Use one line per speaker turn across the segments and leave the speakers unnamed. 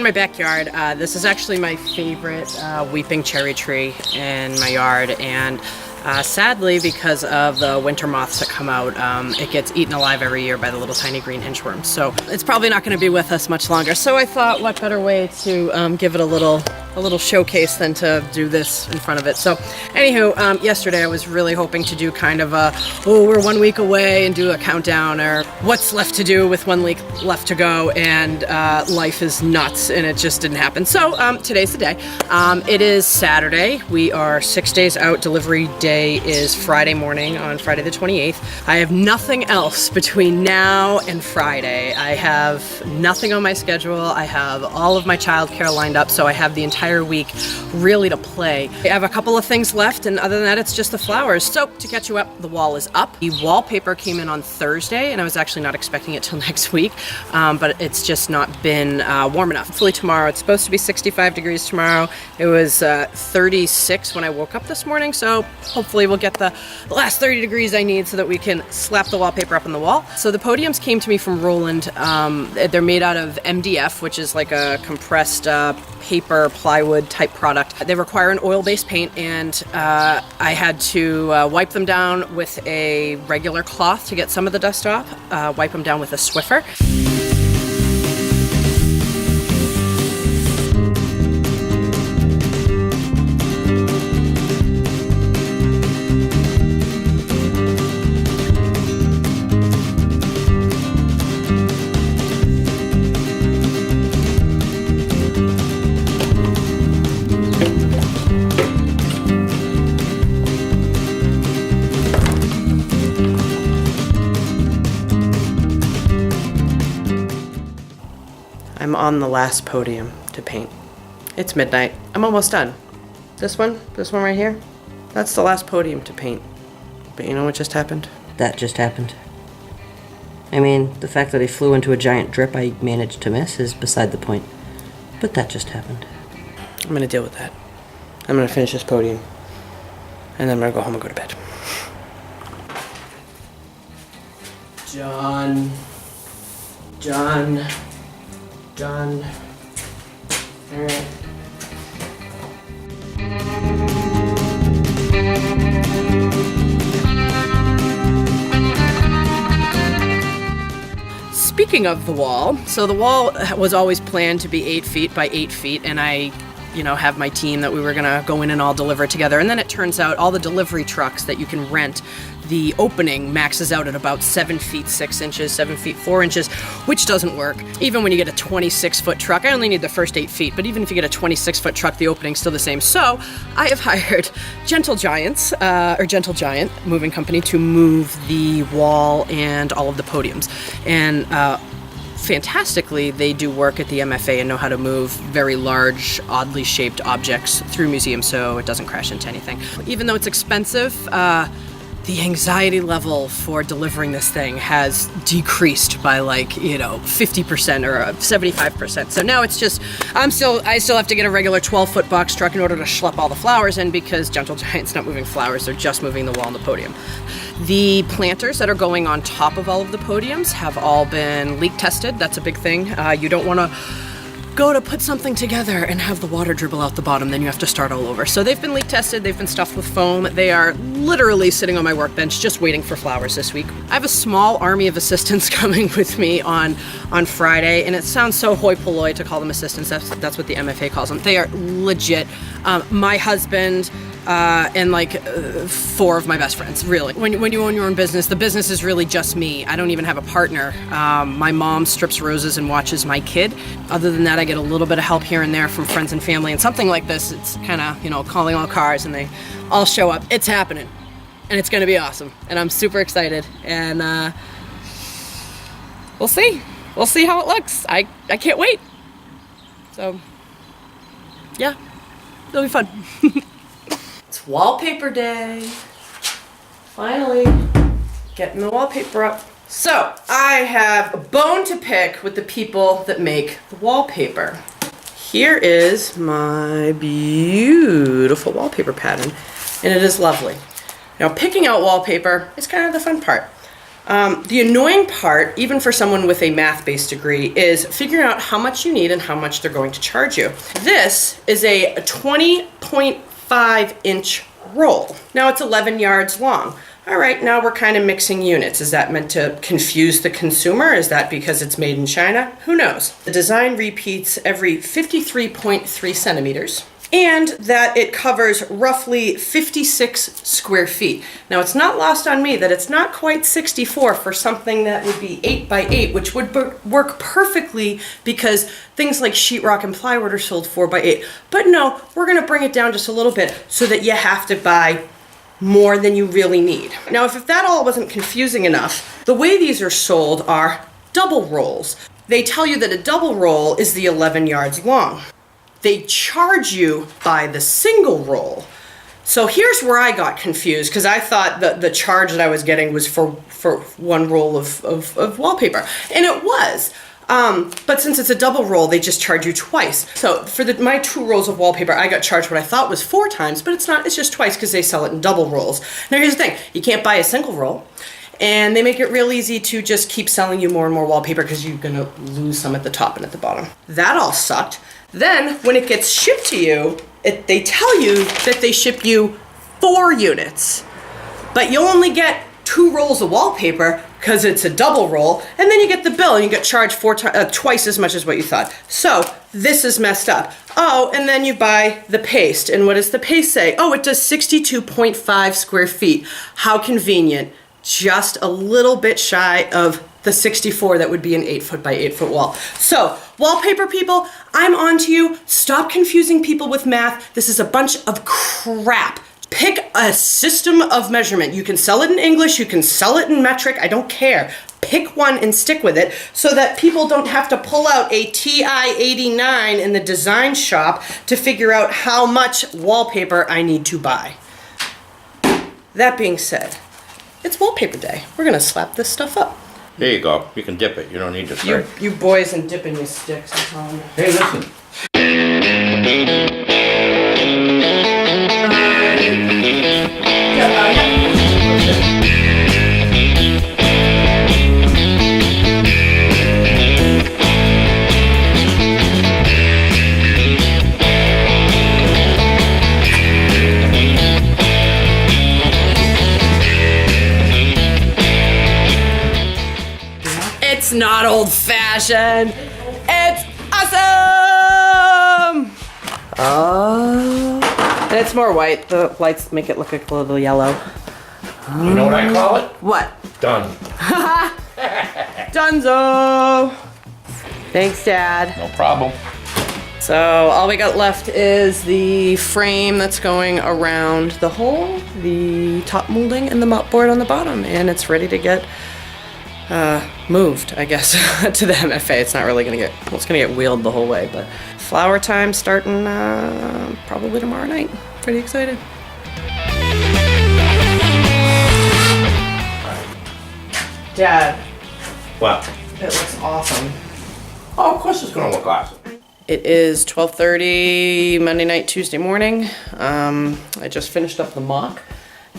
my backyard. This is actually my favorite weeping cherry tree in my yard, and sadly, because of the winter moths that come out, it gets eaten alive every year by the little tiny green inchworms. So it's probably not going to be with us much longer. So I thought, what better way to give it a little showcase than to do this in front of it. So anywho, yesterday I was really hoping to do kind of a, oh, we're 1 week away, and do a countdown, or what's left to do with 1 week left to go, and life is nuts, and it just didn't happen. So today's the day. It is Saturday. We are 6 days out. Delivery day is Friday morning, on Friday the 28th. I have nothing else between now and Friday. I have nothing on my schedule. I have all of my childcare lined up, so I have the entire week really to play. I have a couple of things left, and other than that, it's just the flowers. So to catch you up, the wall is up. The wallpaper came in on Thursday, and I was actually not expecting it till next week, but it's just not been warm enough. Hopefully tomorrow. It's supposed to be 65 degrees tomorrow. It was 36 when I woke up this morning, so hopefully we'll get the last 30 degrees I need so that we can slap the wallpaper up on the wall. So the podiums came to me from Roland. They're made out of MDF, which is like a compressed paper plywood type product. They require an oil-based paint, and I had to wipe them down with a regular cloth to get some of the dust off, wipe them down with a Swiffer. I'm on the last podium to paint. It's midnight. I'm almost done. This one right here, that's the last podium to paint. But you know what just happened? That just happened. I mean, the fact that he flew into a giant drip I managed to miss is beside the point. But that just happened. I'm gonna deal with that. I'm gonna finish this podium, and then I'm gonna go home and go to bed. John. All right. Speaking of the wall, so the wall was always planned to be 8 feet by 8 feet, and I have my team that we were gonna go in and all deliver together. And then it turns out all the delivery trucks that you can rent, the opening maxes out at about 7 feet 6 inches, 7 feet 4 inches, which doesn't work. Even when you get a 26-foot truck, I only need the first 8 feet, but even if you get a 26-foot truck, the opening's still the same. So I have hired Gentle Giant Moving Company to move the wall and all of the podiums. And fantastically, they do work at the MFA and know how to move very large, oddly shaped objects through museums so it doesn't crash into anything. Even though it's expensive, the anxiety level for delivering this thing has decreased by 50% or 75%. So now it's just, I still have to get a regular 12-foot box truck in order to schlep all the flowers in, because Gentle Giant's not moving flowers, they're just moving the wall and the podium. The planters that are going on top of all of the podiums have all been leak tested. That's a big thing. You don't want to go to put something together and have the water dribble out the bottom, then you have to start all over. So they've been leak tested, they've been stuffed with foam. They are literally sitting on my workbench just waiting for flowers this week. I have a small army of assistants coming with me on Friday, and it sounds so hoi polloi to call them assistants. That's what the MFA calls them. They are legit my husband, and 4 of my best friends, really. When you own your own business, the business is really just me. I don't even have a partner. My mom strips roses and watches my kid. Other than that, I get a little bit of help here and there from friends and family. And something like this, it's kind of, calling all cars and they all show up. It's happening. And it's going to be awesome. And I'm super excited. And we'll see. We'll see how it looks. I can't wait. So, yeah, it'll be fun. It's wallpaper day. Finally, getting the wallpaper up. So, I have a bone to pick with the people that make the wallpaper. Here is my beautiful wallpaper pattern, and it is lovely. Now, picking out wallpaper is kind of the fun part. The annoying part, even for someone with a math-based degree, is figuring out how much you need and how much they're going to charge you. This is a 20.5 inch roll. Now it's 11 yards long. All right, now we're kind of mixing units. Is that meant to confuse the consumer? Is that because it's made in China? Who knows? The design repeats every 53.3 centimeters. And that it covers roughly 56 square feet. Now it's not lost on me that it's not quite 64 for something that would be 8 by 8, which would work perfectly because things like sheetrock and plywood are sold 4 by 8. But no, we're gonna bring it down just a little bit so that you have to buy more than you really need. Now, if that all wasn't confusing enough, the way these are sold are double rolls. They tell you that a double roll is the 11 yards long. They charge you by the single roll. So here's where I got confused, because I thought that the charge that I was getting was for one roll of wallpaper, and it was. But since it's a double roll, they just charge you twice. So for my 2 rolls of wallpaper, I got charged what I thought was 4 times, but it's not, it's just twice because they sell it in double rolls. Now here's the thing, you can't buy a single roll, and they make it real easy to just keep selling you more and more wallpaper because you're gonna lose some at the top and at the bottom. That all sucked. Then when it gets shipped to you, they tell you that they ship you 4 units, but you only get 2 rolls of wallpaper because it's a double roll, and then you get the bill and you get charged twice as much as what you thought. So this is messed up. Oh, and then you buy the paste, and what does the paste say? Oh, it does 62.5 square feet. How convenient. Just a little bit shy of the 64 that would be an 8 foot by 8 foot wall. So, wallpaper people, I'm on to you. Stop confusing people with math. This is a bunch of crap. Pick a system of measurement. You can sell it in English, you can sell it in metric, I don't care. Pick one and stick with it so that people don't have to pull out a TI-89 in the design shop to figure out how much wallpaper I need to buy. That being said, it's wallpaper day. We're gonna slap this stuff up.
There you go. You can dip it. You don't need to start.
You boys and dipping your sticks. I'm telling you.
Hey, listen.
It's not old-fashioned. It's awesome! Oh. And it's more white. The lights make it look like a little yellow.
You know what I call it?
What?
Done.
Dunzo! Thanks, Dad.
No problem.
So all we got left is the frame that's going around the hole, the top molding, and the mopboard on the bottom, and it's ready to get moved, I guess, to the MFA. It's not really gonna get, well, it's gonna get wheeled the whole way, but flower time starting probably tomorrow night. Pretty excited. Dad,
What?
it looks awesome.
Oh, of course it's gonna look awesome.
It is 12:30 Monday night, Tuesday morning. I just finished up the mock.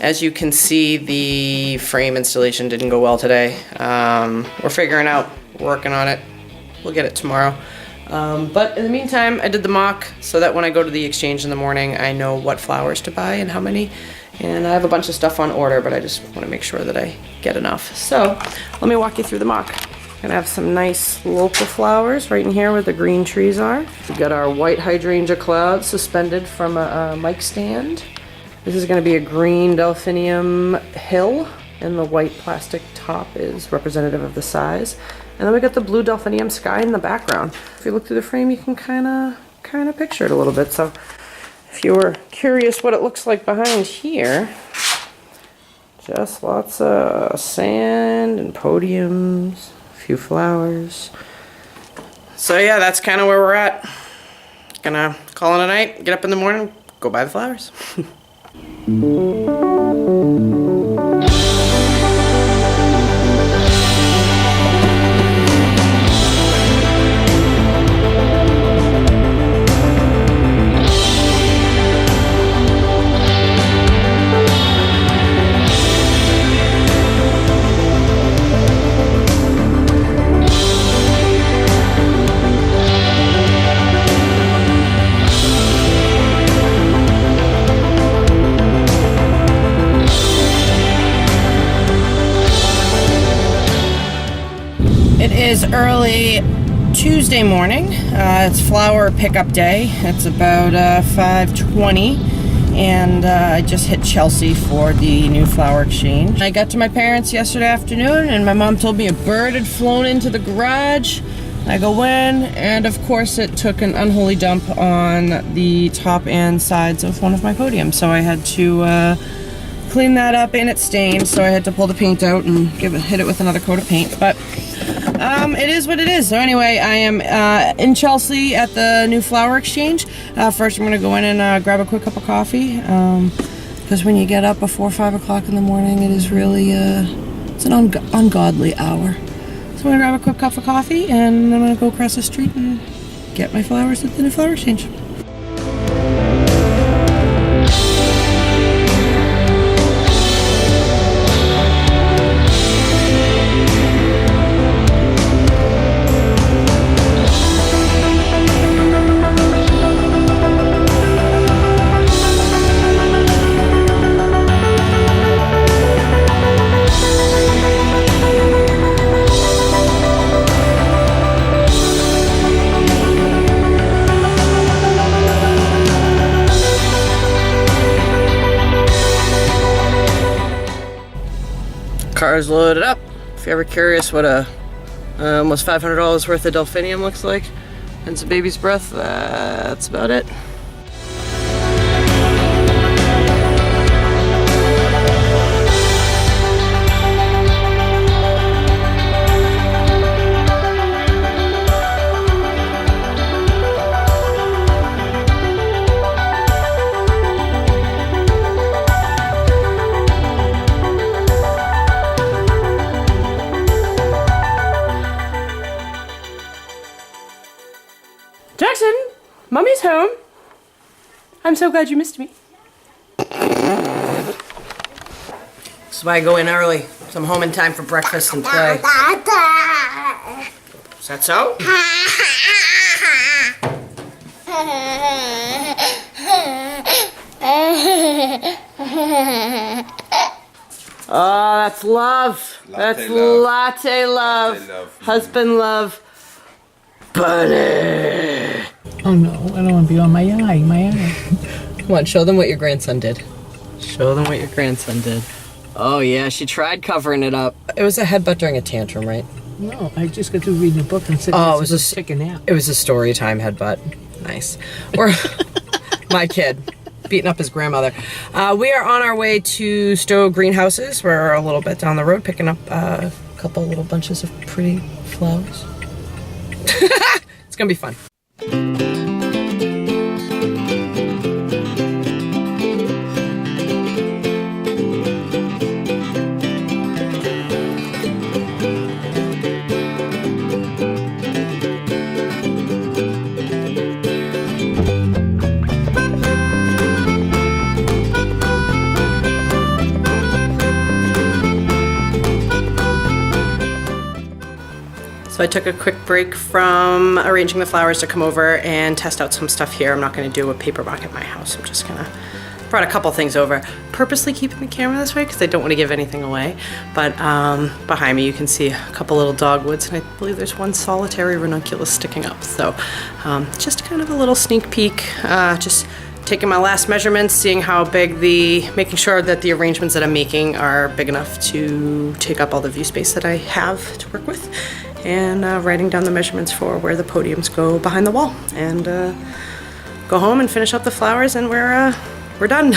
As you can see, the frame installation didn't go well today. We're figuring out, working on it. We'll get it tomorrow. But in the meantime, I did the mock so that when I go to the exchange in the morning, I know what flowers to buy and how many. And I have a bunch of stuff on order, but I just want to make sure that I get enough. So let me walk you through the mock. Gonna have some nice local flowers right in here where the green trees are. We've got our white hydrangea cloud suspended from a mic stand. This is going to be a green delphinium hill, and the white plastic top is representative of the size. And then we got the blue delphinium sky in the background. If you look through the frame, you can kind of picture it a little bit. So if you were curious what it looks like behind here, just lots of sand and podiums, a few flowers. So yeah, that's kind of where we're at. Gonna call it a night, get up in the morning, go buy the flowers. It is early Tuesday morning. It's flower pickup day. It's about 5:20, and I just hit Chelsea for the new flower exchange. I got to my parents yesterday afternoon, and my mom told me a bird had flown into the garage. I go in, and of course it took an unholy dump on the top and sides of one of my podiums, so I had to clean that up, and it's stained, so I had to pull the paint out and hit it with another coat of paint. But it is what it is. So anyway, I am in Chelsea at the new flower exchange. First, I'm gonna go in and grab a quick cup of coffee, because when you get up before 5 o'clock in the morning, it is really it's an ungodly hour. So I'm gonna grab a quick cup of coffee, and I'm gonna go across the street and get my flowers at the new flower exchange. Car's loaded up. If you're ever curious what a almost $500 worth of delphinium looks like and some baby's breath, that's about it. Jackson, Mommy's home. I'm so glad you missed me. This is why I go in early, so I'm home in time for breakfast and play. Is that so? Oh, that's love. That's latte love. Husband love. Bunny!
Oh no, I don't want to be on my eye,
Come on, show them what your grandson did. Show them what your grandson did. Oh yeah, she tried covering it up. It was a headbutt during a tantrum, right?
No, I just got to reading a book and said,
oh, it was just
taking out.
It was a story time headbutt. Nice. Or my kid beating up his grandmother. We are on our way to Stowe Greenhouses. We're a little bit down the road picking up a couple little bunches of pretty flowers. It's gonna be fun. So I took a quick break from arranging the flowers to come over and test out some stuff here. I'm not gonna do a paper walk at my house. I'm just gonna, brought a couple things over. Purposely keeping the camera this way because I don't want to give anything away. But behind me you can see a couple little dogwoods, and I believe there's one solitary ranunculus sticking up. So just kind of a little sneak peek, just taking my last measurements, seeing how big making sure that the arrangements that I'm making are big enough to take up all the view space that I have to work with, and writing down the measurements for where the podiums go behind the wall, and go home and finish up the flowers, and we're done.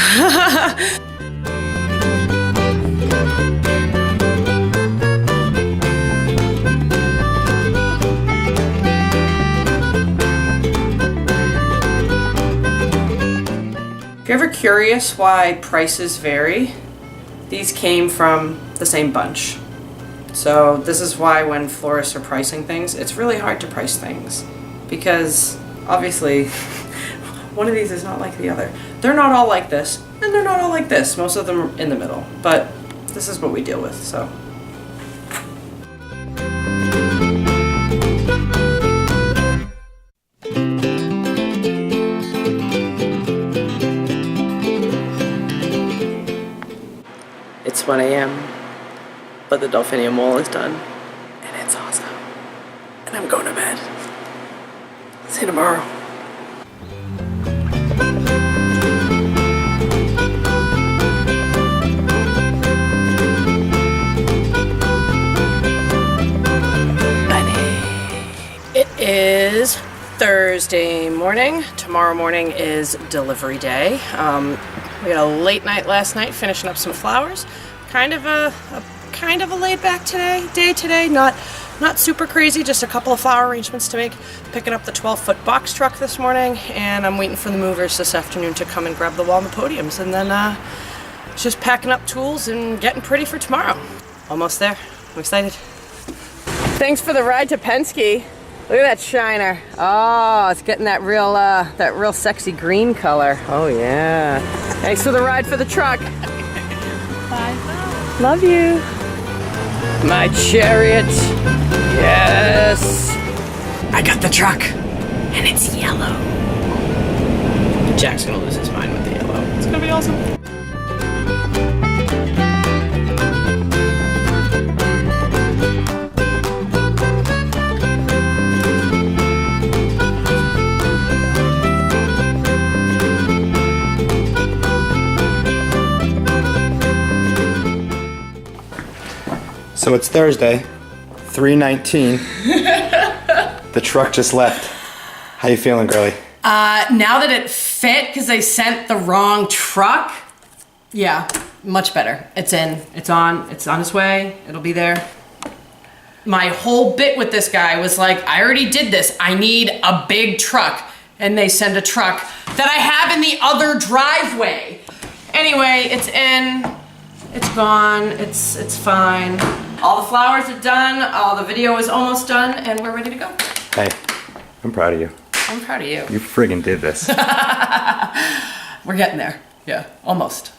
If you're ever curious why prices vary, these came from the same bunch. So this is why when florists are pricing things, it's really hard to price things, because obviously one of these is not like the other. They're not all like this, and they're not all like this. Most of them are in the middle, but this is what we deal with, so. It's 1 a.m., but the delphinium wall is done, and it's awesome. and I'm going to bed. See you tomorrow. It is Thursday morning. Tomorrow morning is delivery day. We had a late night last night finishing up some flowers. Kind of a laid back day today. Not super crazy, just a couple of flower arrangements to make. Picking up the 12-foot box truck this morning, and I'm waiting for the movers this afternoon to come and grab the wall and the podiums, and then just packing up tools and getting pretty for tomorrow. Almost there. I'm excited. Thanks for the ride to Penske. Look at that shiner. Oh, it's getting that real sexy green color. Oh yeah. Thanks for the ride for the truck. Bye. Love you. My chariot. Yes. I got the truck, and it's yellow. Jack's gonna lose his mind with the yellow. It's gonna be awesome.
So it's Thursday, 3:19. The truck just left. How you feeling, girlie?
Now that it fit, because they sent the wrong truck, yeah, much better. It's in, it's on its way, it'll be there. My whole bit with this guy was like, I already did this, I need a big truck. And they send a truck that I have in the other driveway. Anyway, it's in, it's gone, it's fine. All the flowers are done, all the video is almost done, and we're ready to go.
Hey, I'm proud of you.
I'm proud of you.
You friggin' did this.
We're getting there. Yeah, almost.